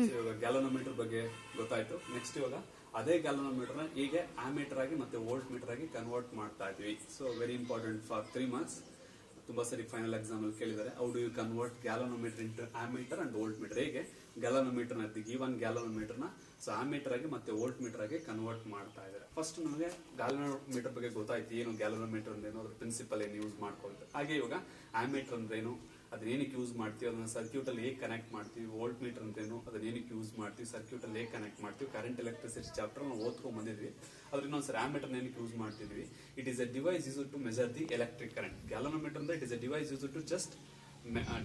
ಇವಾಗ ಗ್ಯಾಲನೋಮೀಟರ್ ಬಗ್ಗೆ ಗೊತ್ತಾಯ್ತು. ನೆಕ್ಸ್ಟ್ ಇವಾಗ ಅದೇ ಗ್ಯಾಲನೋಮೀಟರ್ ನ ಹೀಗೆ ಆಮೀಟರ್ ಆಗಿ ಮತ್ತೆ ವೋಲ್ಟ್ ಮೀಟರ್ ಆಗಿ ಕನ್ವರ್ಟ್ ಮಾಡ್ತಾ ಇದೀವಿ. So very important for 3 marks. ತುಂಬಾ ಸರಿ ಫೈನಲ್ ಎಕ್ಸಾಮ್ ಅಲ್ಲಿ ಕೇಳಿದ್ದಾರೆ, how do you convert galvanometer into ammeter and volt meter. ಹೇಗೆ ಗ್ಯಾಲನೋಮೀಟರ್ ನ ಗಿವನ್ ಗ್ಯಾಲನೋಮೀಟರ್ ನ ಸೊ ಆಮೀಟರ್ ಆಗಿ ಮತ್ತೆ ವೋಲ್ಟ್ ಮೀಟರ್ ಆಗಿ ಕನ್ವರ್ಟ್ ಮಾಡ್ತಾ ಇದ್ದಾರೆ. ಫಸ್ಟ್ ನಮಗೆ ಗ್ಯಾಲನೋಮೀಟರ್ ಬಗ್ಗೆ ಗೊತ್ತಾಯ್ತು, ಏನು ಗ್ಯಾಲನೋಮೀಟರ್ ಅಂದ್ರೇನು, ಅದ್ರ ಪ್ರಿನ್ಸಿಪಲ್ ಏನು ಯೂಸ್ ಮಾಡ್ಕೊಳ್ತಾರೆ. ಹಾಗೆ ಇವಾಗ ಆಮೀಟರ್ ಅಂದ್ರೇನು, ಅದನ್ನ ಏನಕ್ಕೆ ಯೂಸ್ ಮಾಡ್ತೀವಿ, ಅದನ್ನ ಸರ್ಕ್ಯೂಟ್ ಅಲ್ಲಿ ಹೇಗೆ ಕನೆಕ್ಟ್ ಮಾಡ್ತೀವಿ, ವೋಲ್ಟ್ ಮೀಟರ್ ಅಂತೇನು, ಅದನ್ನ ಏನಕ್ಕೆ ಯೂಸ್ ಮಾಡ್ತೀವಿ, ಸರ್ಕ್ಯೂಟ್ ಅಲ್ಲಿ ಹೇಗೆ ಕನೆಕ್ಟ್ ಮಾಡ್ತೀವಿ, ಕರೆಂಟ್ ಎಲೆಕ್ಟ್ರಿಸಿಟಿ ಚಾಪ್ಟರ್ ನಾವು ಓದ್ಕೊಂಡ್ ಬಂದಿದ್ವಿ. ಅದ್ರ ಇನ್ನೊಂದ್ಸರಿ ಆಮೀಟರ್ ಏನಕ್ಕೆ ಯೂಸ್ ಮಾಡ್ತಿದ್ವಿ. It is a device use to measure the electric current. Galvanometer ಅಂದ್ರೆ it is a device use to just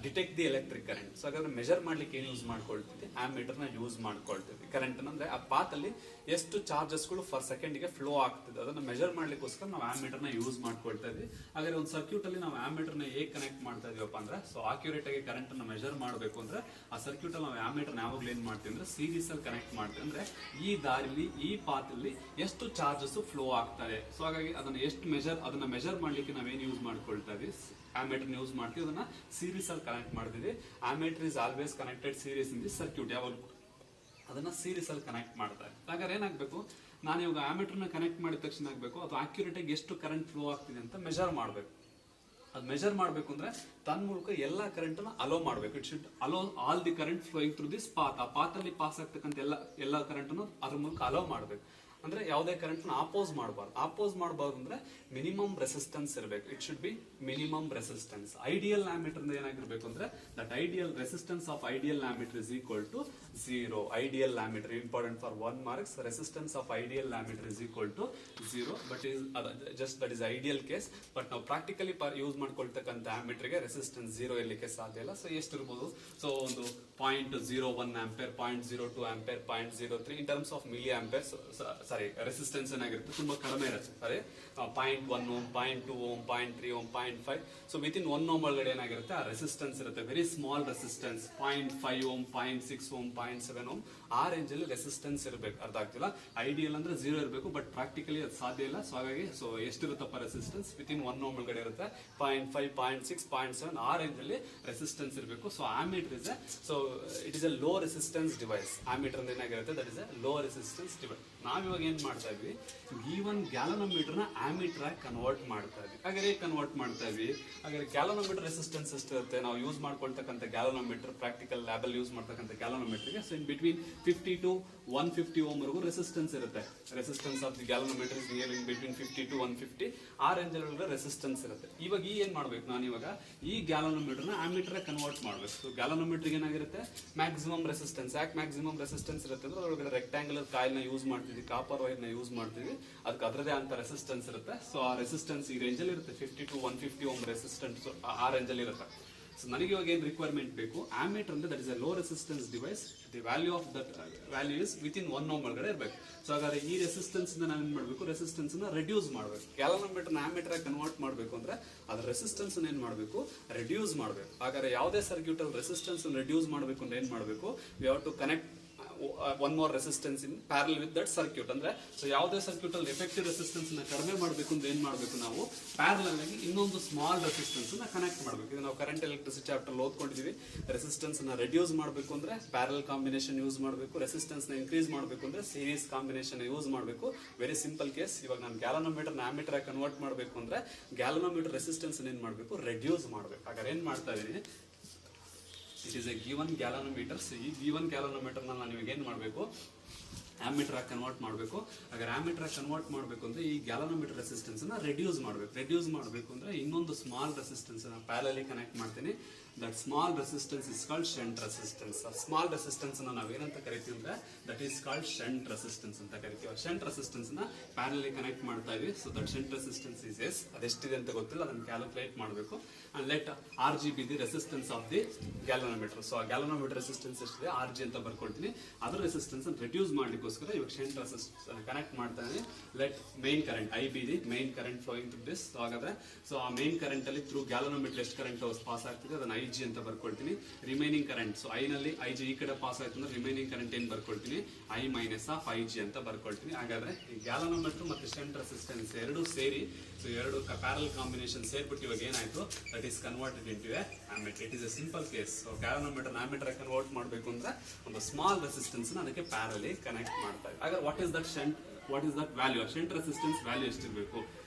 detect the electric current. So ಹಾಗಾದ್ರೆ ಮೆಜರ್ ಮಾಡ್ಲಿಕ್ಕೆ ಏನ್ ಯೂಸ್ ಮಾಡ್ಕೊಳ್ತೀವಿ, ಆಮೀಟರ್ ನ ಯೂಸ್ ಮಾಡ್ಕೊಳ್ತೀವಿ. ಕರೆಂಟ್ ಅಂದ್ರೆ ಆ ಪಾತ್ ಅಲ್ಲಿ ಎಷ್ಟು ಚಾರ್ಜಸ್ ಗಳು ಫರ್ ಸೆಕೆಂಡ್ ಗೆ ಫ್ಲೋ ಆಗ್ತಿದೆ ಅದನ್ನ ಮೆಜರ್ ಮಾಡ್ಲಿಕ್ಕೋಸ್ಕರ ನಾವು ಆಮೀಟರ್ ನ ಯೂಸ್ ಮಾಡ್ಕೊಳ್ತಾ ಇದ್ವಿ. ಹಾಗಾದ್ರೆ ಒಂದು ಸರ್ಕ್ಯೂಟ್ ಅಲ್ಲಿ ನಾವು ಆಮೀಟರ್ ನ ಹೇಗೆ ಕನೆಕ್ಟ್ ಮಾಡ್ತಾ ಇದೀವಪ್ಪ ಅಂದ್ರೆ, ಸೊ ಅಕ್ಯುರೇಟ್ ಆಗಿ ಕರೆಂಟ್ ಅನ್ನ ಮೆಜರ್ ಮಾಡಬೇಕು ಅಂದ್ರೆ ಆ ಸರ್ಕ್ಯೂಟ್ ಅಲ್ಲಿ ನಾವು ಆಮೀಟರ್ ಯಾವಾಗ್ಲೂ ಏನ್ ಮಾಡ್ತೀವಿ ಅಂದ್ರೆ ಸೀರೀಸ್ ಅಲ್ಲಿ ಕನೆಕ್ಟ್ ಮಾಡ್ತೀವಿ. ಅಂದ್ರೆ ಈ ದಾರಿಲಿ ಈ ಪಾತ್ ಅಲ್ಲಿ ಎಷ್ಟು ಚಾರ್ಜಸ್ ಫ್ಲೋ ಆಗ್ತಾರೆ. ಸೊ ಹಾಗಾಗಿ ಅದನ್ನ ಮೆಜರ್ ಮಾಡ್ಲಿಕ್ಕೆ ನಾವೇನ್ ಯೂಸ್ ಮಾಡ್ಕೊಳ್ತಾ ಇದೀವಿ, ಆಮೀಟರ್ ಯೂಸ್ ಮಾಡ್ತೀವಿ. ಅದನ್ನ ಸೀರೀಸ್ ಅಲ್ಲಿ ಕನೆಕ್ಟ್ ಮಾಡ್ತೀವಿ. Ammeter is always connected series in the circuit. ಯಾವಾಗ ಅದನ್ನ ಸೀರೀಸ್ ಅಲ್ಲಿ ಕನೆಕ್ಟ್ ಮಾಡ್ತಾರೆ. ಹಾಗಾದ್ರೆ ಏನಾಗಬೇಕು, ನಾನು ಇವಾಗ ಆಮೀಟರ್ ನ ಕನೆಕ್ಟ್ ಮಾಡಿದ ತಕ್ಷಣ ಆಗ್ಬೇಕು ಅದು ಅಕ್ಯುರೇಟ್ ಆಗಿ ಎಷ್ಟು ಕರೆಂಟ್ ಫ್ಲೋ ಆಗ್ತಿದೆ ಅಂತ ಮೆಜರ್ ಮಾಡಬೇಕು. ಅದು ಮೆಜರ್ ಮಾಡಬೇಕು ಅಂದ್ರೆ ತನ್ನ ಮೂಲಕ ಎಲ್ಲಾ ಕರೆಂಟ್ ಅನ್ನ ಅಲೋ ಮಾಡಬೇಕು. It should allow all the current flowing through this path. ಆ ಪಾತ್ ಅಲ್ಲಿ ಪಾಸ್ ಆಗ್ತಕ್ಕಂಥ ಎಲ್ಲಾ ಕರೆಂಟ್ ಅನ್ನು ಅದ್ರ ಮೂಲಕ ಅಲೋ ಮಾಡಬೇಕು. ಅಂದ್ರೆ ಯಾವುದೇ ಕರೆಂಟ್ ನ ಆಪೋಸ್ ಮಾಡಬಾರ್ದು. ಆಪೋಸ್ ಮಾಡಬಾರ್ದು ಅಂದ್ರೆ ಮಿನಿಮಮ್ ರೆಸಿಸ್ಟೆನ್ಸ್ ಇರಬೇಕು. It should be minimum resistance. Ideal ammeter ಏನಾಗಿರ್ಬೇಕು ಅಂದ್ರೆ that ideal resistance of ideal ammeter is equal to 0. Ideal ammeter important for 1 marks. Resistance of ideal ammeter is equal to 0. But is just that is ideal case. But ನಾವು practically use ಮಾಡ್ಕೊಳ್ತಕ್ಕಂಥ ammeter ಗೆ resistance 0 ಇರ್ಲಿಕ್ಕೆ ಸಾಧ್ಯ ಇಲ್ಲ. So ಎಷ್ಟಿರ್ಬೋದು, so ಒಂದು 0.01 ampere, 0.02 ampere, 0.03 in terms of milli ampere. Sorry, resistance ಏನಾಗಿರುತ್ತೆ ತುಂಬಾ ಕಡಿಮೆ ಇರುತ್ತೆ. Sorry, 0.1 ohm, 0.2 ohm, 0.3 ohm, 0.5. So with in 1 ohm ಒಳಗಡೆ ಏನಾಗಿರುತ್ತೆ ಆ ರೆಸಿಸ್ಟೆನ್ಸ್ ಇರುತ್ತೆ. Very small resistance, 0.5 ohm, 0.6 ohm, 0.7 ohm ಆ ರೇಂಜ್ ಅಲ್ಲಿ ರೆಸಿಸ್ಟೆನ್ಸ್ ಇರಬೇಕು. ಅರ್ಥ ಆಗ್ತಿಲ್ಲ. ಐಡಿಯಲ್ ಅಂದ್ರೆ 0 ಇರಬೇಕು, ಬಟ್ ಪ್ರಾಕ್ಟಿಕಲಿ ಅದು ಸಾಧ್ಯ ಇಲ್ಲ. ಸೊ ಹಾಗಾಗಿ ಸೊ ಎಷ್ಟಿರುತ್ತಪ್ಪ ರೆಸಿಸ್ಟೆನ್ಸ್ ವಿತ್ ಇನ್ 1 ಓಮ್ ಒಳಗಡೆ ಇರುತ್ತೆ. 0.5, 0.6, 0.7 ಆ ರೇಂಜ್ ಅಲ್ಲಿ ರೆಸಿಸ್ಟೆನ್ಸ್ ಇರಬೇಕು. So ammeter is so it is a low resistance device. Ammeter ಅಂದ್ರೆ ಏನಾಗಿರುತ್ತೆ, that is a low resistance device. ನಾವಿವಾಗ ಏನ್ ಮಾಡ್ತಾ ಇದ್ವಿ, ಗಿವನ್ ಗ್ಯಾಲನೋಮೀಟರ್ ನ ಆಮೀಟರ್ ಆಗಿ ಕನ್ವರ್ಟ್ ಮಾಡ್ತಾ ಇದ್ವಿ. ಹಾಗಾದ್ರೆ ಕನ್ವರ್ಟ್ ಮಾಡ್ತಾ ಇದ್ವಿ. ಹಾಗಾದ್ರೆ ಗ್ಯಾಲನೋಮೀಟರ್ ರೆಸಿಸ್ಟೆನ್ಸ್ ಎಷ್ಟಿರುತ್ತೆ, ನಾವು ಯೂಸ್ ಮಾಡ್ಕೊಳ್ತಕ್ಕಂಥ ಗ್ಯಾಲನೋಮೀಟರ್, ಪ್ರಾಕ್ಟಿಕಲ್ ಲ್ಯಾಬ್ ಅಲ್ಲಿ ಯೂಸ್ ಮಾಡ್ತಕ್ಕಂಥ ಗ್ಯಾಲನೋಮೀಟರ್ ಗೆ so in between 50 to 150 ohm ವರೆಗೂ ರೆಸಿಸ್ಟೆನ್ಸ್ ಇರುತ್ತೆ. Resistance of the galvanometer is near in between 50 to 150 ಆ ರೇಂಜ್ ಅಲ್ಲಿ ರೆಸಿಸ್ಟೆನ್ಸ್ ಇರುತ್ತೆ. ಇವಾಗ ಏನ್ ಮಾಡ್ಬೇಕು, ನಾನು ಇವಾಗ ಈ ಗ್ಯಾಲನೋಮೀಟರ್ ನ ಆಮೀಟರ್ ಆಗಿ ಕನ್ವರ್ಟ್ ಮಾಡ್ಬೇಕು. ಸೊ ಗ್ಯಾಲನೋಮೀಟರ್ ಏನಾಗಿರುತ್ತೆ, ಮ್ಯಾಕ್ಸಿಮಮ್ ರೆಸಿಸ್ಟೆನ್ಸ್. ಯಾಕೆ ಮ್ಯಾಕ್ಸಿಮಮ್ ರೆಸಿಸ್ಟೆನ್ಸ್ ಇರುತ್ತೆ ಅಂದ್ರೆ ಒಳಗಡೆ ರೆಕ್ಟಾಂಗುಲರ್ ಕಾಯಿಲ್ ನ ಯೂಸ್ ಮಾಡ್ತೀವಿ, ಕಾಪರ್ ವೈರ್ ನ ಯೂಸ್ ಮಾಡ್ತೀವಿ. ಅದಕ್ಕೆ ಅದರದೇ ಅಂತ ರೆಸಿಸ್ಟೆನ್ಸ್ ಇರುತ್ತೆ. ಸೊ ಆ ರೆಸಿಸ್ಟೆನ್ಸ್ ಈ ರೇಂಜ್ ಅಲ್ಲಿ ಇರುತ್ತೆ. 50 to 150 ಓಮ್ ರೆಸಿಸ್ಟೆನ್ಸ್ ಆ ರೇಂಜ್ ಅಲ್ಲಿ ಇರುತ್ತೆ. ಸೊ ನನಗೆ ಇವಾಗ ಏನ್ ರಿಕ್ವೈರ್ಮೆಂಟ್ ಬೇಕು, ಆಮೀಟರ್ ಅಂದ್ರೆ that is a low resistance device. The value of that value is with in 1 ohm ಒಳಗಡೆ ಇರಬೇಕು. ಸೊ ಹಾಗಾದ್ರೆ ಈ ರೆಸಿಸ್ಟೆನ್ಸ್ ನಾನು ಏನ್ ಮಾಡಬೇಕು, ರೆಸಿಸ್ಟೆನ್ಸ್ ನ ರೆಡ್ಯೂಸ್ ಮಾಡಬೇಕು. ಗ್ಯಾಲನೋಮೀಟರ್ ನ ಆಮೀಟರ್ ಆಗಿ ಕನ್ವರ್ಟ್ ಮಾಡಬೇಕು ಅಂದ್ರೆ ಅದ್ರ ರೆಸಿಸ್ಟೆನ್ಸ್ ಏನ್ ಮಾಡಬೇಕು, ರೆಡ್ಯೂಸ್ ಮಾಡಬೇಕು. ಹಾಗಾದ್ರೆ ಯಾವುದೇ ಸರ್ಕ್ಯೂಟ್ ಅಲ್ಲಿ ರೆಸಿಸ್ಟೆನ್ಸ್ ರೆಡ್ಯೂಸ್ ಮಾಡಬೇಕು ಅಂದ್ರೆ ಏನ್ ಮಾಡಬೇಕು, we have to connect one more resistance in parallel with that circuit. ಅಂದ್ರೆ ಸೊ ಯಾವುದೇ ಸರ್ಕ್ಯೂಟ್ ಅಲ್ಲಿ ಎಫೆಕ್ಟಿವ್ ರೆಸಿಸ್ಟೆನ್ಸ್ ನ ಕಡಿಮೆ ಮಾಡಬೇಕು ಅಂದ್ರೆ ಏನ್ ಮಾಡಬೇಕು, ನಾವು ಪ್ಯಾರಲಲ್ ಆಗಿ ಇನ್ನೊಂದು ಸ್ಮಾಲ್ ರೆಸಿಸ್ಟೆನ್ಸ್ ನ ಕನೆಕ್ಟ್ ಮಾಡಬೇಕು. ಇದು ನಾವು ಕರೆಂಟ್ ಎಲೆಕ್ಟ್ರಿಸಿಟಿ ಚಾಪ್ಟರ್ ಓದ್ಕೊಂಡಿದೀವಿ. ರೆಸಿಸ್ಟೆನ್ಸ್ ನ ರೆಡ್ಯೂಸ್ ಮಾಡಬೇಕು ಅಂದ್ರೆ ಪ್ಯಾರಲಲ್ ಕಾಂಬಿನೇಷನ್ ಯೂಸ್ ಮಾಡಬೇಕು. ರೆಸಿಸ್ಟೆನ್ಸ್ ನ ಇನ್ಕ್ರೀಸ್ ಮಾಡಬೇಕು ಅಂದ್ರೆ ಸೀರೀಸ್ ಕಾಂಬಿನೇಷನ್ ಯೂಸ್ ಮಾಡಬೇಕು. Very simple case. ಇವಾಗ ನಾನು ಗ್ಯಾಲನೋಮೀಟರ್ ನ ಆಮೀಟರ್ ಆಗಿ ಕನ್ವರ್ಟ್ ಮಾಡಬೇಕು ಅಂದ್ರೆ ಗ್ಯಾಲನೋಮೀಟರ್ ರೆಸಿಸ್ಟೆನ್ಸ್ ಏನ್ ಮಾಡಬೇಕು, ರೆಡ್ಯೂಸ್ ಮಾಡಬೇಕು. ಹಾಗಾದ್ರೆ ಏನ್ ಮಾಡ್ತಾ ಇದೀನಿ, it is A given galvanometer. So ಈ ಗಿವನ್ ಗ್ಯಾಲನೋಮೀಟರ್ ನಾನು ನಿಮಗೆ ಏನ್ ಮಾಡಬೇಕು, ಆಮೀಟರ್ ಆಗಿ ಕನ್ವರ್ಟ್ ಮಾಡಬೇಕು. ಹಾಗಾದ್ರೆ ಆಮೀಟರ್ ಆಗಿ ಕನ್ವರ್ಟ್ ಮಾಡಬೇಕು ಅಂದ್ರೆ ಈ ಗ್ಯಾಲನೋಮೀಟರ್ ರೆಸಿಸ್ಟೆನ್ಸ್ ನ ರೆಡ್ಯೂಸ್ ಮಾಡಬೇಕು. ರೆಡ್ಯೂಸ್ ಮಾಡಬೇಕು ಅಂದ್ರೆ ಇನ್ನೊಂದು ಸ್ಮಾಲ್ ರೆಸಿಸ್ಟೆನ್ಸ್ ನ ಪ್ಯಾರಲಲಿ ಕನೆಕ್ಟ್ ಮಾಡ್ತೀನಿ. That small resistance is called shunt resistance. Small resistance ನಾವು ಏನಂತ ಕರಿತೀವಿ ಅಂದ್ರೆ that is called shunt resistance ಅಂತ ಕರಿತೀವಿ. ಶಂಟ್ ರೆಸಿಸ್ಟೆನ್ಸ್ ನ ಪ್ಯಾರಲಲಿ ಕನೆಕ್ಟ್ ಮಾಡ್ತಾ ಇದೀವಿ. So that shunt resistance is S. ಅದೆಷ್ಟಿದೆ ಅಂತ ಗೊತ್ತಿಲ್ಲ, ಅದನ್ನ ಕ್ಯಾಲ್ಕುಲೇಟ್ ಮಾಡಬೇಕು. And let RG be the resistance of the galvanometer. So ಆ ಗ್ಯಾಲನೋಮೀಟರ್ ರೆಸಿಸ್ಟೆನ್ಸ್ ಎಷ್ಟಿದೆ RG ಅಂತ ಬರ್ಕೊಳ್ತೀನಿ. ಅದರ ರೆಸಿಸ್ಟೆನ್ಸ್ ರೆಡ್ಯೂಸ್ ಮಾಡ್ಲಿಕ್ಕೋಸ್ಕರ ಇವಾಗ ಶಂಟ್ ರೆಸಿಸ್ಟೆನ್ಸ್ ಕನೆಕ್ಟ್ ಮಾಡ್ತಾ ಇದೀನಿ. Let main current IB the main current flowing through this. ಹಾಗಾದ್ರೆ ಸೊ ಆ ಮೈನ್ ಕರೆಂಟ್ ಅಲ್ಲಿ ಥ್ರೂ ಗ್ಯಾಲನೋಮೀಟರ್ ಎಷ್ಟು ಕರೆಂಟ್ ಪಾಸ್ ಆಗ್ತಿದೆ ಅದನ್ನ I IG ಅಂತ ಬರ್ಕೊಳ್ತೀನಿ. ರಿಮೈನಿಂಗ್ ಕರೆಂಟ್, ಸೊ ಐ ನಲ್ಲಿ IG ಈ ಕಡೆ ಪಾಸ್ ಆಯ್ತು ಅಂದ್ರೆ ರಿಮೈನಿಂಗ್ ಕರೆಂಟ್ ಏನ್ ಬರ್ಕೊಳ್ತೀನಿ, I ಮೈನಸ್ ಆಫ್ IG ಅಂತ ಬರ್ಕೊಳ್ತೀನಿ. ಹಾಗಾದ್ರೆ ಈ ಗ್ಯಾಲನೋಮೀಟರ್ ಮತ್ತೆ ಶಂಟ್ ರೆಸಿಸ್ಟೆನ್ಸ್ ಎರಡು ಸೇರಿ, ಸೊ ಎರಡು ಪ್ಯಾರಲ್ ಕಾಂಬಿನೇಷನ್ ಸೇರ್ಬಿಟ್ಟು ಇವಾಗ ಏನಾಯ್ತು, that is converted into a ammeter. It is A simple case. So galvanometer ammeter convert ಮಾಡಬೇಕು ಅಂದ್ರೆ ಒಂದು ಸ್ಮಾಲ್ ರೆಸಿಸ್ಟೆನ್ಸ್ ಅದಕ್ಕೆ ಪ್ಯಾರಲಿ ಕನೆಕ್ಟ್ ಮಾಡ್ತಾ ಇದೆ. ಹಾಗಾದ್ರೆ what is that shunt, what is that value, shunt resistance value ಎಷ್ಟಿರಬೇಕು,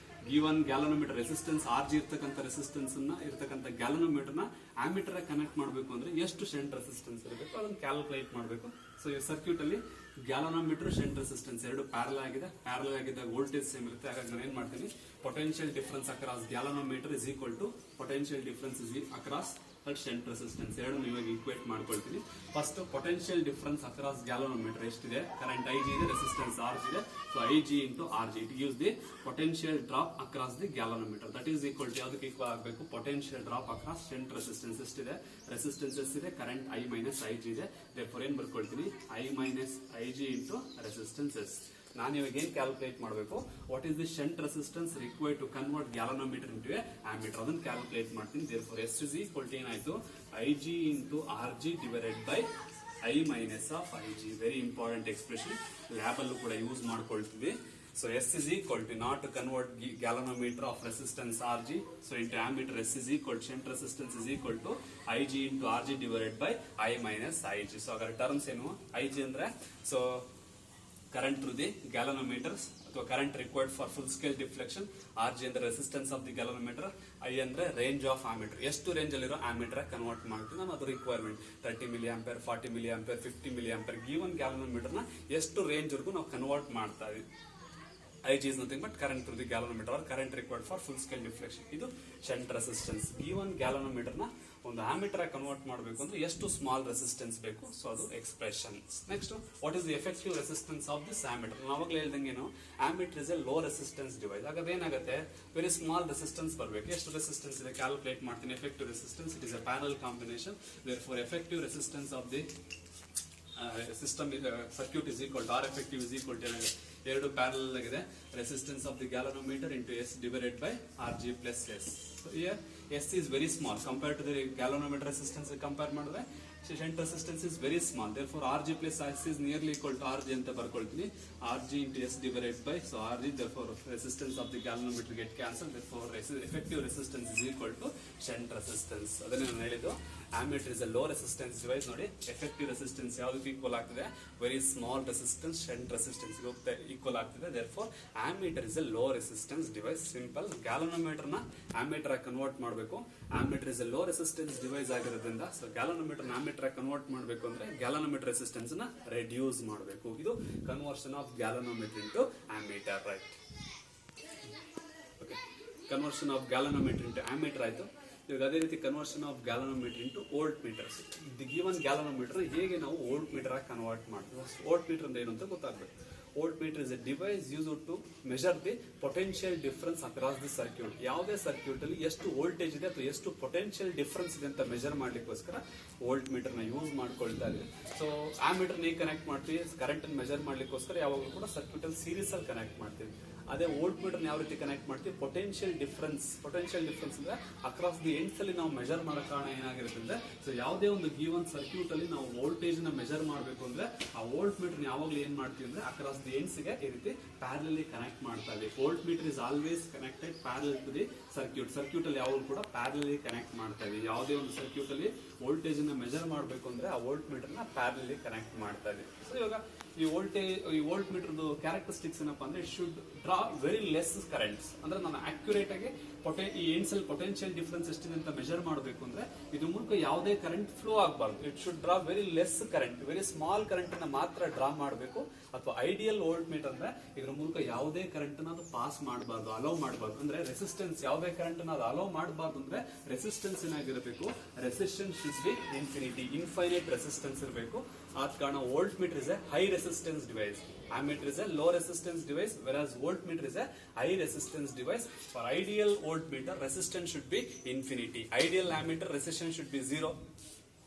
ಗಿವನ್ ಗ್ಯಾಲನೋಮೀಟರ್ ರೆಸಿಸ್ಟೆನ್ಸ್ RG ಇರ್ತಕ್ಕಂಥ resistance ಇರ್ತಕ್ಕಂಥ ಗ್ಯಾಲನೋಮೀಟರ್ ನ ಆಮೀಟರ್ ಕನೆಕ್ಟ್ ಮಾಡಬೇಕು ಅಂದ್ರೆ ಎಷ್ಟು ಶಂಟ್ ರೆಸಿಸ್ಟೆನ್ಸ್ ಇರಬೇಕು ಅದನ್ನ ಕ್ಯಾಲ್ಕುಲೇಟ್ ಮಾಡಬೇಕು. ಸೊ ಈ ಸರ್ಕ್ಯೂಟ್ ಅಲ್ಲಿ ಗ್ಯಾಲನೋಮೀಟರ್ ಶಂಟ್ ರೆಸಿಸ್ಟೆನ್ಸ್ ಎರಡು ಪ್ಯಾರಲ್ ಆಗಿದೆ, ಪ್ಯಾರಲ್ ಆಗಿದ್ದಾಗ ವೋಲ್ಟೇಜ್ ಸೇಮ್ ಇರುತ್ತೆ. ಹಾಗಾಗಿ ನಾನು ಏನ್ ಮಾಡ್ತೀನಿ, potential difference across galvanometer is equal to potential difference is across shunt resistance ಎರಡು ಇವಾಗ ಈಕ್ವೇಟ್ ಮಾಡ್ಕೊಳ್ತೀನಿ. First potential difference across galvanometer ಎಷ್ಟಿದೆ, ಕರೆಂಟ್ IG ಇದೆ, ರೆಸಿಸ್ಟೆನ್ಸ್ RG ಇದೆ. So IG into RG it gives the potential drop across the galvanometer. That is equal to ಯಾವುದಕ್ಕೆ equal ಆಗಬೇಕು, potential drop across shunt resistance ಎಷ್ಟಿದೆ, resistance ಎಷ್ಟಿದೆ, current I minus IG ಇದೆ. Therefore ಏನ್ ಬರ್ಕೊಳ್ತೀನಿ, I minus IG into resistance S. ನಾನು ಇವಾಗ ಏನ್ ಕ್ಯಾಲ್ಕುಲೇಟ್ ಮಾಡಬೇಕು, what is the shunt resistance required to convert galvanometer into a ammeter, ಅದನ್ನ ಕ್ಯಾಲ್ಕುಲೇಟ್ ಮಾಡ್ತೀನಿ. Therefore S is equal to ಏನಾಯ್ತು, IG into RG divided by I minus of IG. Very important expression, lab ಅಲ್ಲೂ ಕೂಡ use ಮಾಡ್ಕೊಳ್ತೀವಿ. So S is equal to, not to convert galvanometer of resistance RG, so into ammeter S is equal to shunt resistance is equal to IG into RG divided by I minus IG. So agar terms enu, IG andre so current through the galvanometers ಅಥವಾ current required for full scale deflection, RG ಅಂದ್ರೆ resistance of the galvanometer, I ಅಂದ್ರೆ range of ammeter, ಎಷ್ಟು range ಅಲ್ಲಿರೋ ammeter convert ಮಾಡ್ತೀವಿ ನಾವು. ಅದು requirement 30 mA, 40 mA, 50 mA given galvanometer ನ ಎಷ್ಟು ರೇಂಜ್ ವರೆಗೂ ನಾವು ಕನ್ವರ್ಟ್ ಮಾಡ್ತಾ ಇದೀವಿ. IG is nothing but current through the galvanometer or current required for full scale deflection. ಇದು ಶಂಟ್ ರೆಸಿಸ್ಟೆನ್ಸ್. ಗಿವನ್ ಗ್ಯಾಲನೋಮೀಟರ್ ನ ಒಂದು ಆಮೀಟರ್ ಕನ್ವರ್ಟ್ ಮಾಡಬೇಕು ಅಂದ್ರೆ ಎಷ್ಟು ಸ್ಮಾಲ್ ರೆಸಿಸ್ಟೆನ್ಸ್ ಬೇಕು, ಸೊ ಅದು expression. Next, what is the effective resistance of this ammeter. ನಾವಾಗಲೇ ಹೇಳ್ದಂಗೆ ammeter is a low resistance device. ಹಾಗಾದ್ರೆ ಏನಾಗುತ್ತೆ, ವೆರಿ ಸ್ಮಾಲ್ ರೆಸಿಸ್ಟೆನ್ಸ್ ಬರಬೇಕು. ಎಷ್ಟು ರೆಸಿಸ್ಟೆನ್ಸ್ ಇದೆ ಕ್ಯಾಲ್ಕುಲೇಟ್ ಮಾಡ್ತೀನಿ. Effective resistance, it is a parallel combination. Therefore effective resistance of the system circuit is equal to R effective is equal to ಎರಡು parallel ಆಗಿದೆ, resistance of the galvanometer into S divided by RG plus S. So here S is very small compared to the galvanometer resistance. Compare ಮಾಡಿದ್ರೆ shunt resistance is very small. Therefore RG plus S is nearly equal to RG ಅಂತ ಬರ್ಕೊಳ್ತೀನಿ. RG into S divided by, so RG, therefore resistance of the galvanometer get cancelled. Therefore effective resistance is equal to shunt resistance. ಅದನ್ನೇ ನಾನು ಹೇಳಿದ್ದು, ammeter is a low resistance device. ನೋಡಿ, effective resistance ಯಾವುದಕ್ಕೆ equal ಆಗ್ತದೆ, very small resistance shunt resistance ಈಕ್ವಲ್ ಆಗ್ತದೆ. therefore ammeter is a low resistance device. Simple. Galvanometer ನ ammeter convert ಮಾಡಬೇಕು. ammeter is a low resistance device ಆಗಿರೋದ್ರಿಂದ, so galvanometer ನ ammeter convert ಮಾಡಬೇಕು ಅಂದ್ರೆ ಗ್ಯಾಲನೋಮೀಟರ್ ರೆಸಿಸ್ಟೆನ್ಸ್ ನ ರೆಡ್ಯೂಸ್ ಮಾಡಬೇಕು. ಇದು conversion of galvanometer into ammeter, right? Okay, conversion of galvanometer into ammeter ಆಯ್ತು. ಇವಾಗ ಅದೇ ರೀತಿ conversion of galvanometer into voltmeters. The given galvanometer ಹೇಗೆ ನಾವು ವೋಲ್ಟ್ ಮೀಟರ್ ಆಗಿ ಕನ್ವರ್ಟ್ ಮಾಡ್ತೀವಿ. ವೋಲ್ಟ್ ಮೀಟರ್ ಅಂದ್ರೆ ಏನು ಅಂತ ಗೊತ್ತಾಗಬೇಕು. Voltmeter is a device used to measure the potential difference across the circuit. ಯಾವುದೇ ಸರ್ಕ್ಯೂಟ್ ಅಲ್ಲಿ ಎಷ್ಟು ವೋಲ್ಟೇಜ್ ಇದೆ ಅಥವಾ ಎಷ್ಟು ಪೊಟೆನ್ಶಿಯಲ್ ಡಿಫರೆನ್ಸ್ ಇದೆ ಅಂತ ಮೆಜರ್ ಮಾಡ್ಲಿಕ್ಕೋಸ್ಕರ ವೋಲ್ಟ್ ಮೀಟರ್ ನ ಯೂಸ್ ಮಾಡ್ಕೊಳ್ತಾ ಇದ್ದೀವಿ. ಸೊ ಆ ಮೀಟರ್ ನ ಕನೆಕ್ಟ್ ಮಾಡ್ತೀವಿ ಕರೆಂಟ್ ಅನ್ನು ಮೆಜರ್ ಮಾಡ್ಲಿಕ್ಕೋಸ್ಕರ. ಯಾವಾಗಲೂ ಕೂಡ ಸರ್ಕ್ಯೂಟ್ ಅಲ್ಲಿ ಸೀರೀಸ್ ಅಲ್ಲಿ ಕನೆಕ್ಟ್ ಮಾಡ್ತೀವಿ. ಅದೇ ವೋಲ್ಟ್ ಮೀಟರ್ ಯಾವ ರೀತಿ ಕನೆಕ್ಟ್ ಮಾಡ್ತೀವಿ, ಪೊಟೆನ್ಶಿಯಲ್ ಡಿಫರೆನ್ಸ್ ಅಂದ್ರೆ ಅಕ್ರಾಸ್ ದಿ ಎಂಡ್ಸ್ ಅಲ್ಲಿ ನಾವು ಮೆಜರ್ ಮಾಡೋ ಕಾರಣ ಏನಾಗಿರುತ್ತೆ ಅಂದ್ರೆ, ಸೊ ಯಾವುದೇ ಒಂದು ಗಿವನ್ ಸರ್ಕ್ಯೂಟ್ ಅಲ್ಲಿ ನಾವು ವೋಲ್ಟೇಜ್ ನ ಮೆಜರ್ ಮಾಡಬೇಕು ಅಂದ್ರೆ ಆ ವೋಲ್ಟ್ ಮೀಟರ್ ಯಾವಾಗಲೂ ಏನ್ ಮಾಡ್ತೀವಿ ಅಂದ್ರೆ ಅಕ್ರಾಸ್ ದಿ ಎಂಡ್ಸ್ ಗೆ ಈ ರೀತಿ ಪ್ಯಾರಲಲ್ಲಿ ಕನೆಕ್ಟ್ ಮಾಡ್ತಾ ಇದ್ದೀವಿ. Voltmeter is always connected parallel to the circuit. Circuit ಅಲ್ಲಿ ಯಾವಾಗಲೂ ಕೂಡ ಪ್ಯಾರಲಲ್ಲಿ ಕನೆಕ್ಟ್ ಮಾಡ್ತಾ ಇದೀವಿ. ಯಾವುದೇ ಒಂದು ಸರ್ಕ್ಯೂಟ್ ಅಲ್ಲಿ ವೋಲ್ಟೇಜ್ ನ ಮೆಜರ್ ಮಾಡಬೇಕು ಅಂದ್ರೆ ಆ ವೋಲ್ಟ್ ಮೀಟರ್ ನ ಪ್ಯಾರಲಲ್ಲಿ ಕನೆಕ್ಟ್ ಮಾಡ್ತಾ ಇದೀವಿ. ಸೊ ಇವಾಗ ಈ ವೋಲ್ಟ್ ಮೀಟರ್ ಕ್ಯಾರೆಕ್ಟರಿಸ್ಟಿಕ್ಸ್ ಏನಪ್ಪಾ ಅಂದ್ರೆ, it should draw very less currents. ಅಂದ್ರೆ ನಾನು ಅಕ್ಯುರೇಟ್ ಆಗಿ ಈ ಎಂಡ್ಸ್ ಅಲ್ಲಿ ಪೊಟೆನ್ಶಿಯಲ್ ಡಿಫರೆನ್ಸ್ ಎಷ್ಟಿದೆ ಅಂತ ಮೆಜರ್ ಮಾಡಬೇಕು ಅಂದ್ರೆ ಇದು ಮೂಲಕ ಯಾವುದೇ ಕರೆಂಟ್ ಫ್ಲೋ ಆಗಬಾರ್ದು. It should draw very less current, very small current ಅನ್ನ ಮಾತ್ರ ಡ್ರಾ ಮಾಡಬೇಕು. ಅಥವಾ ಐಡಿಯಲ್ ವೋಲ್ಟ್ ಮೀಟರ್ ಅಂದ್ರೆ ಇದ್ರ ಮೂಲಕ ಯಾವುದೇ ಕರೆಂಟ್ ಅನ್ನ ಅದು ಪಾಸ್ ಮಾಡಬಾರ್ದು, ಅಲೋ ಮಾಡಬಾರ್ದು. ಅಂದ್ರೆ ರೆಸಿಸ್ಟೆನ್ಸ್ ಯಾವುದೇ ಕರೆಂಟ್ ಅನ್ನ ಅದು ಅಲೋ ಮಾಡಬಾರ್ದು. ಅಂದ್ರೆ ರೆಸಿಸ್ಟೆನ್ಸ್ ಏನಾಗಿರಬೇಕು, resistance should be infinity, infinite resistance ಇರಬೇಕು. ಆದ ಕಾರಣ volt meter is A high resistance device. ammeter is a low resistance device, whereas voltmeter is a high resistance device. For ideal voltmeter, resistance should be infinity. Ideal ammeter resistance should be 0.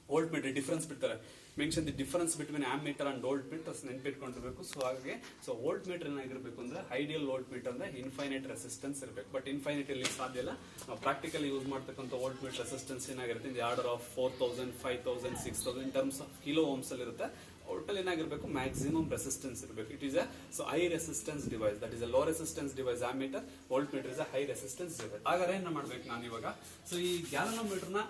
Voltmeter difference ಬಿಡ್ತಾರೆ. Mention the difference between ammeter and volt meter ನೆನ್ಪಿಟ್ಕೊಂಡಿರ್ಬೇಕು. So ಹಾಗೆ so voltmeter ಏನಾಗಿರ್ಬೇಕು ಅಂದ್ರೆ ideal voltmeter ಅಂದ್ರೆ infinite resistance ಇರಬೇಕು. But infinite ಇಲ್ಲಿ ಸಾಧ್ಯ ಇಲ್ಲ. ನಾವು ಪ್ರಾಕ್ಟಿಕಲಿ ಯೂಸ್ ಮಾಡ್ತಕ್ಕಂಥ ವೋಲ್ಟ್ ಮೀಟರ್ ರೆಸಿಸ್ಟೆನ್ಸ್ ಏನಾಗಿರುತ್ತೆ in the order of 4000, 5000, 6000 in terms of kilo ohms ಅಲ್ಲಿ ಇರುತ್ತೆ. ಒಟ್ಟಲ್ಲಿ ಏನಾಗಿರ್ಬೇಕು ಮ್ಯಾಕ್ಸಿಮಮ್ ರೆಸಿಸ್ಟೆನ್ಸ್ ಇರಬೇಕು. It is high resistance device, that is low resistance device ammeter. Volt meter is high resistance device. ಹಾಗಾದ್ರೆ ಏನ್ ಮಾಡ್ಬೇಕು ನಾನು ಇವಾಗ, ಸೊ ಈ ಗ್ಯಾಲನೋಮೀಟರ್ ನ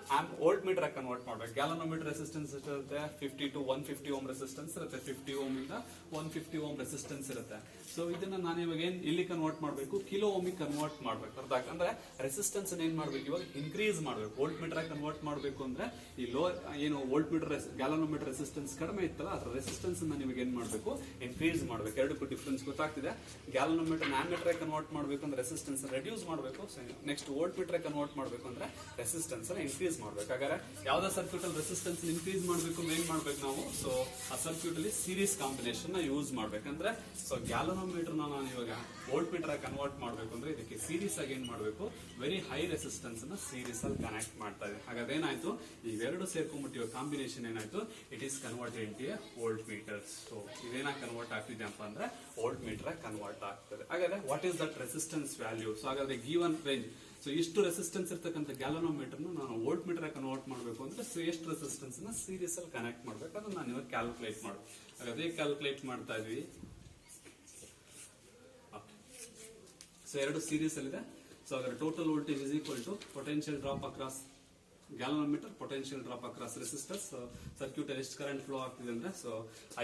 ವೋಲ್ಟ್ ಮೀಟರ್ ಕನ್ವರ್ಟ್ ಮಾಡ್ಬೇಕು. ಗ್ಯಾಲನೋಮೀಟರ್ ರೆಸಿಸ್ಟೆನ್ಸ್ ಇರುತ್ತೆ 50 to 150 ಓಮ್ ರೆಸಿಸ್ಟೆನ್ಸ್ ಇರುತ್ತೆ. 50 ಓಮ್ ಇಂದ 150 ಓಮ್ ರೆಸಿಸ್ಟೆನ್ಸ್ ಇರುತ್ತೆ. ಸೊ ಇದನ್ನ ನಾನು ಇವಾಗ ಏನ್ ಇಲ್ಲಿ ಕನ್ವರ್ಟ್ ಮಾಡಬೇಕು, ಕಿಲೋ ಓಮಿಗೆ ಕನ್ವರ್ಟ್ ಮಾಡ್ಬೇಕು. ಅರ್ಥ ಅಂದ್ರೆ ರೆಸಿಸ್ಟೆನ್ಸ್ ಏನ್ ಮಾಡ್ಬೇಕು ಇವಾಗ ಇನ್ಕ್ರೀಸ್ ಮಾಡ್ಬೇಕು. ವೋಲ್ಟ್ ಮೀಟರ್ ಕನ್ವರ್ಟ್ ಮಾಡಬೇಕು ಅಂದ್ರೆ ಈ ಲೋ ಏನು ವೋಲ್ಟ್ ಮೀಟರ್ ಗ್ಯಾಲನೋಮೀಟರ್ ರೆಸಿಸ್ಟೆನ್ಸ್ ಕಡಿಮೆ ಇತ್ತಲ್ಲ ಅದ್ರ ರೆಸಿಸ್ಟೆನ್ಸ್ ನಿಮಗೆ ಏನ್ ಮಾಡ್ಬೇಕು ಇನ್ಕ್ರೀಸ್ ಮಾಡ್ಬೇಕು. ಎರಡಕ್ಕೂ ಡಿಫ್ರೆನ್ಸ್ ಗೊತ್ತಾಗ್ತಿದೆ. ಗ್ಯಾಲನೋಮೀಟರ್ ಆಮ್ಮೀಟರ್ ಕನ್ವರ್ಟ್ ಮಾಡಬೇಕು ಅಂದ್ರೆ ರೆಸಿಸ್ಟೆನ್ಸ್ ರೆಡ್ಯೂಸ್ ಮಾಡಬೇಕು. ನೆಕ್ಸ್ಟ್ ವೋಲ್ಟ್ ಮೀಟರ್ ಕನ್ವರ್ಟ್ ಮಾಡಬೇಕು ಅಂದ್ರೆ ರೆಸಿಸ್ಟೆನ್ಸ್ ಇನ್ಕ್ರೀಸ್ ಮಾಡ್ಬೇಕು. ಹಾಗಾದ್ರೆ ಯಾವ್ದೋ ಸರ್ಕ್ಯೂಟ್ ಅಲ್ಲಿ ರೆಸಿಸ್ಟೆನ್ಸ್ ಇನ್ಕ್ರೀಸ್ ಮಾಡಬೇಕು ಏನ್ ಮಾಡ್ಬೇಕು ನಾವು, ಸೊ ಆ ಸರ್ಕ್ಯೂಟ್ ಅಲ್ಲಿ ಸೀರೀಸ್ ಕಾಂಬಿನೇಷನ್ ನ ಯೂಸ್ ಮಾಡ್ಬೇಕಂದ್ರೆ ಸೊ ಗ್ಯಾಲನೋಮೀಟರ್ ನಾನು ಇವಾಗ ವೋಲ್ಟ್ ಮೀಟರ್ ಕನ್ವರ್ಟ್ ಮಾಡಬೇಕು ಅಂದ್ರೆ ಇದಕ್ಕೆ ಸೀರೀಸ್ ಆಗಿ ಏನ್ ಮಾಡಬೇಕು, ವೆರಿ ಹೈ ರೆಸಿಸ್ಟೆನ್ಸ್ ನ ಸೀರೀಸ್ ಅಲ್ಲಿ ಕನೆಕ್ಟ್ ಮಾಡ್ತಾ ಇದೆ. ಹಾಗಾದ್ರೆ ಏನಾಯ್ತು, ಇವೆರಡು ಸೇರ್ಕೊಂಡ್ಬಿಟ್ಟಿವ ಕಾಂಬಿನೇಷನ್ ಏನಾಯ್ತು, it is converted into A volt meter. So ಇದೇನ ಕನ್ವರ್ಟ್ ಆಗ್ತಿದೆ ಅಂತ ಅಂದ್ರೆ ವೋಲ್ಟ್ ಮೀಟರ್ ಕನ್ವರ್ಟ್ ಆಗ್ತದೆ. ಹಾಗಾದ್ರೆ what is that resistance value? So ಹಾಗಾದ್ರೆ ಗಿವನ್ ರೇಂಜ್, ಸೊ ಇಷ್ಟು ರೆಸಿಸ್ಟೆನ್ಸ್ ಇರ್ತಕ್ಕಂಥ ಗ್ಯಾಲನೋಮೀಟರ್ ನಾನು ವೋಲ್ಟ್ ಮೀಟರ್ ಕನ್ವರ್ಟ್ ಮಾಡಬೇಕು ಅಂದ್ರೆ ಸೊ ಎಷ್ಟು ರೆಸಿಸ್ಟೆನ್ಸ್ ನ ಸೀರೀಸ್ ಅಲ್ಲಿ ಕನೆಕ್ಟ್ ಮಾಡ್ಬೇಕು ಅದನ್ನ ನಾನು ಇವಾಗ ಕ್ಯಾಲ್ಕುಲೇಟ್ ಮಾಡ್ಬೇಕು. ಹಾಗಾದ್ರೆ ಕ್ಯಾಲ್ಕುಲೇಟ್ ಮಾಡ್ತಾ ಇದ್ವಿ. ಸೊ ಎರಡು ಸೀರೀಸ್ ಅಲ್ಲಿ ಇದೆ. ಸೊ ಹಾಗಾದ್ರೆ total voltage is equal to potential drop across galvanometer, potential drop across resistors. Circuit ಅಲ್ಲಿ ಎಷ್ಟು ಕರೆಂಟ್ ಫ್ಲೋ ಆಗ್ತಿದೆ ಅಂದ್ರೆ ಸೊ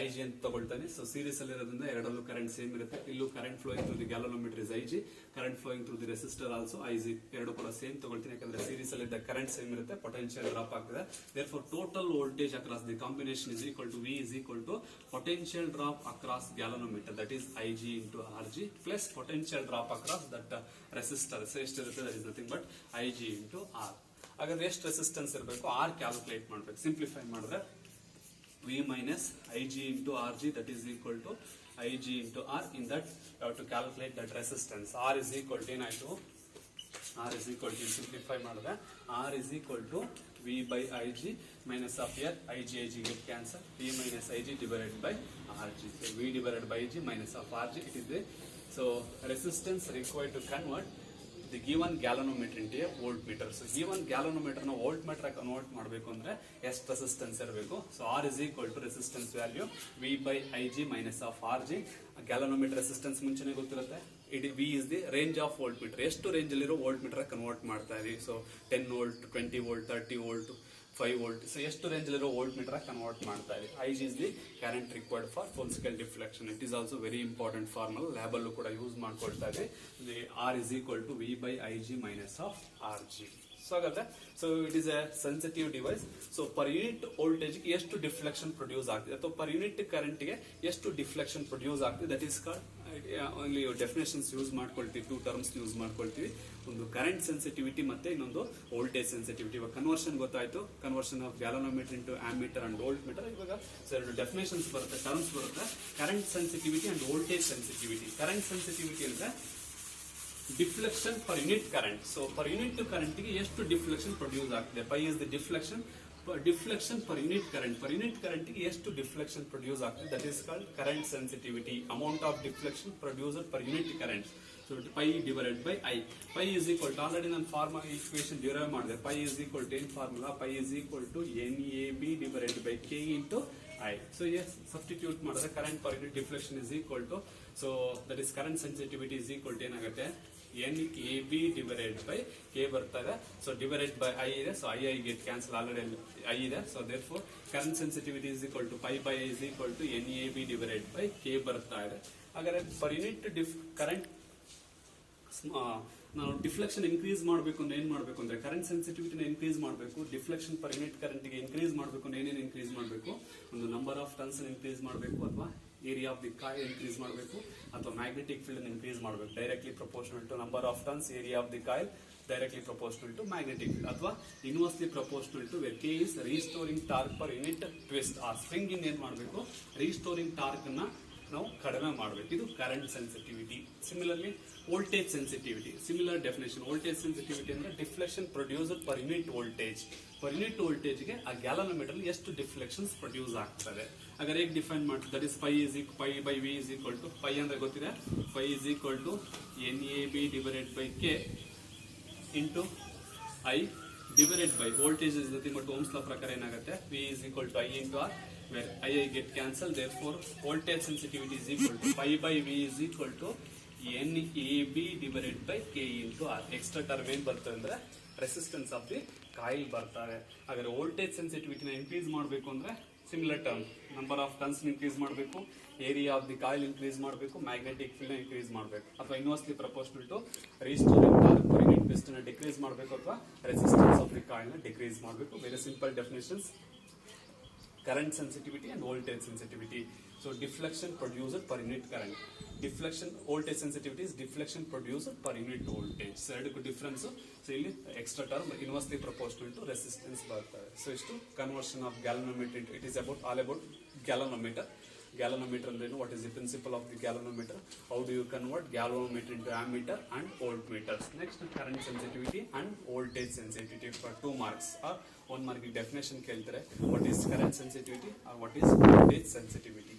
IG ಅಂತ ತಗೊಳ್ತಾನೆ. ಸೊ ಸೀರೀಸ್ ಅಲ್ಲಿ ಇರೋದ್ರಿಂದ ಎರಡಲ್ಲೂ ಕರೆಂಟ್ ಸೇಮ್ ಇರುತ್ತೆ. ಇಲ್ಲೂ current flowing through the galvanometer is IG, current flowing through the resistor also IG. ಎರಡು ಕೂಡ ಸೇಮ್ ತಗೊಳ್ತೀನಿ ಯಾಕಂದ್ರೆ ಸೀರೀಸ್ ಅಲ್ಲಿ ಕರೆಂಟ್ ಸೇಮ್ ಇರುತ್ತೆ, ಪೊಟೆನ್ಶಿಯಲ್ ಡ್ರಾಪ್ ಆಗ್ತಿದೆ. Therefore total voltage across the combination is equal to V is equal to potential drop across galvanometer, that is IG into RG plus potential drop across that resistor. So ಎಷ್ಟಿರುತ್ತೆ, that is nothing but IG into R. ಹಾಗಾದ್ರೆ ಎಷ್ಟು resistance ಇರಬೇಕು, R calculate ಮಾಡ್ಬೇಕು. Simplify ಮಾಡಿದ್ರೆ V minus IG into RG, that is equal to IG into R. In that you have to calculate that resistance. R is equal to ಏನಾಯ್ತು, R is equal to simplify ಮಾಡಿದ್ರೆ R is equal to V by IG minus of here IG get cancel, V minus IG divided by RG. So V divided by IG minus of RG, it is the so resistance required to convert the given galvanometer into a voltmeter. So given galvanometer na voltmeter convert ಮಾಡಬೇಕು ಅಂದ್ರೆ ಎಷ್ಟು resistance ಇರಬೇಕು. So R is equal to resistance value V by IG minus of RG. Galvanometer resistance ಮುಂಚೆನೆ ಗೊತ್ತಿರುತ್ತೆ. It V is the range of voltmeter. ಎಷ್ಟು range ಅಲ್ಲಿರೋ voltmeter convert ಮಾಡ್ತಾ ಇದೀವಿ. So 10 volt, 20 volt, 30 volt, 5 volt. So ಎಷ್ಟು range ಅಲ್ಲಿರೋ voltmeter convert ಮಾಡ್ತಾ ಇದೀವಿ. IG is the current required for full scale deflection. It is also very important formula. Lab ಅಲ್ಲೂ ಕೂಡ ಯೂಸ್ ಮಾಡ್ಕೊಳ್ತಾ ಇದೀವಿ. R is equal to V by IG minus of RG. So ಹಾಗಾದ್ರೆ so it is a sensitive device. So per unit voltage ಎಷ್ಟು deflection produce ಆಗ್ತಿದೆ ಅಥವಾ per unit current ಗೆ ಎಷ್ಟು ಡಿಫ್ಲೆಕ್ಷನ್ ಪ್ರೊಡ್ಯೂಸ್ ಆಗ್ತಿದೆ, that is called only definitions use ಮಾಡ್ಕೊಳ್ತೀವಿ. Two terms use ಮಾಡ್ಕೊಳ್ತೀವಿ, ಒಂದು ಕರೆಂಟ್ ಸೆನ್ಸಿಟಿವಿಟಿ ಮತ್ತೆ ಇನ್ನೊಂದು ವೋಲ್ಟೇಜ್ ಸೆನ್ಸಿಟಿವಿಟಿ. ಇವಾಗ ಕನ್ವರ್ಷನ್ ಗೊತ್ತಾಯ್ತು, conversion of galvanometer into ammeter and volt meter. ಇವಾಗ ಎರಡು ಡೆಫಿನೇಷನ್ಸ್ ಬರುತ್ತೆ, ಟರ್ಮ್ಸ್ ಬರುತ್ತೆ, current sensitivity and voltage sensitivity. Current sensitivity ಅಂದ್ರೆ deflection per unit current. So per unit current ಗೆ ಎಷ್ಟು ಡಿಫ್ಲೆಕ್ಷನ್ ಪ್ರೊಡ್ಯೂಸ್ ಆಗ್ತಿದೆ, pi is the deflection per unit current. Per unit current ಗೆ ಎಷ್ಟು ಡಿಫ್ಲೆಕ್ಷನ್ ಪ್ರೊಡ್ಯೂಸ್ ಆಗ್ತದೆ, that is called current sensitivity. Amount of deflection producer per unit current. So pi divided by I. Pi is equal to, already ನಾನು formula equation derive ಮಾಡಿದೆ. Pi is equal to ಏನ್ formula, Pi is equal to NAB divided by K into I. So yes, substitute ಮಾಡಿದ್ರೆ current per unit deflection is equal to, so that is current sensitivity is equal to ಏನಾಗುತ್ತೆ, NAB divided by K ಬರ್ತಾ ಇದೆ. So divided by I ಇದೆ. So I get cancel, already I ಇದೆ. So therefore current sensitivity is equal to pi by I is equal to NAB divided by K ಬರ್ತಾ ಇದೆ. ಹಾಗಾದ್ರೆ per unit current ನಾವು deflection increase ಮಾಡಬೇಕು ಅಂದ್ರೆ ಏನ್ ಮಾಡಬೇಕು ಅಂದ್ರೆ ಕರೆಂಟ್ ಸೆನ್ಸಿಟಿವಿಟಿನ ಇನ್ಕ್ರೀಸ್ ಮಾಡಬೇಕು. ಡಿಫ್ಲೆಕ್ಷನ್ ಪರ್ ಯೂನಿಟ್ ಕರೆಂಟ್ ಗೆ ಇನ್ಕ್ರೀಸ್ ಮಾಡಬೇಕು ಅಂದ್ರೆ ಏನೇನು ಇನ್ಕ್ರೀಸ್ ಮಾಡಬೇಕು, ಒಂದು ನಂಬರ್ ಆಫ್ ಟರ್ನ್ಸ್ ಇನ್ಕ್ರೀಸ್ ಮಾಡಬೇಕು, ಅಥವಾ area of the coil increase ಮಾಡಬೇಕು, ಅಥವಾ ಮ್ಯಾಗ್ನೆಟಿಕ್ ಫೀಲ್ಡ್ ಇನ್ಕ್ರೀಸ್ ಮಾಡಬೇಕು. Directly proportional to number of turns, area of the coil directly proportional to magnetic field, ಅಥವಾ inversely proportional to where K is restoring torque per unit twist. ಆ spring in ಏನ್ ಮಾಡಬೇಕು, restoring torque ನ ನಾವು ಕಡಿಮೆ ಮಾಡಬೇಕು. ಇದು current sensitivity. Similarly voltage sensitivity, similar definition. Voltage sensitivity ಅಂದ್ರೆ deflection produced per unit voltage. Per unit ವೋಲ್ಟೇಜ್ಗೆ ಆ ಗ್ಯಾಲೋಮೀಟರ್ ಎಷ್ಟು ಡಿಫ್ಲೆಕ್ಷನ್ಸ್ ಪ್ರೊಡ್ಯೂಸ್ ಆಗ್ತದೆ. ಹಾಗಾದ್ರೆ ಹೇಗೆ ಡಿಫೈನ್ ಮಾಡ್ತೀವಿ? That is pi by V is equal to, pi ಅಂದ್ರೆ ಗೊತ್ತಿದೆ, pi is equal to NAB divided by K into I divided by voltage is nothing but ohm's law ಪ್ರಕಾರ ಏನಾಗುತ್ತೆ, V is equal to I into R, where I get cancelled. Therefore, voltage sensitivity is equal to pi by V is equal to NAB divided by K into R. Extra term ಏನ್ ಬರ್ತದೆ ಅಂದ್ರೆ resistance of the coil ಬರ್ತಾರೆ. ಹಾಗಾದ್ರೆ voltage ಸೆನ್ಸಿಟಿವಿಟಿನ increase ಮಾಡಬೇಕು ಅಂದ್ರೆ similar term, number of turns increase ಮಾಡಬೇಕು, area of the coil increase ಮಾಡಬೇಕು, magnetic field increase ಮಾಡಬೇಕು, ಅಥವಾ inversely proportional to restoring torque per unit piston decrease ಮಾಡಬೇಕು, ಅಥವಾ ರೆಸಿಸ್ಟೆನ್ಸ್ ಆಫ್ ದಿ ಕಾಯಿಲ್ ನ ಡಿಕ್ರೀಸ್ ಮಾಡಬೇಕು. Very simple definitions. Current sensitivity and voltage sensitivity. So deflection produced per unit current. Deflection voltage sensitivity is deflection produced per unit voltage. So edukku difference. So illi extra term inversely proportional to resistance bartade. So istu conversion of galvanometer. It is about all about galvanometer. Galvanometer ಅಂದ್ರೆ ಏನು? What is the principle of the galvanometer? How do you convert galvanometer into ammeter and voltmeters? Next, current sensitivity and voltage sensitivity for 2 marks or 1 mark definition ಕೇಳ್ತಾರೆ. What is current sensitivity or what is voltage sensitivity?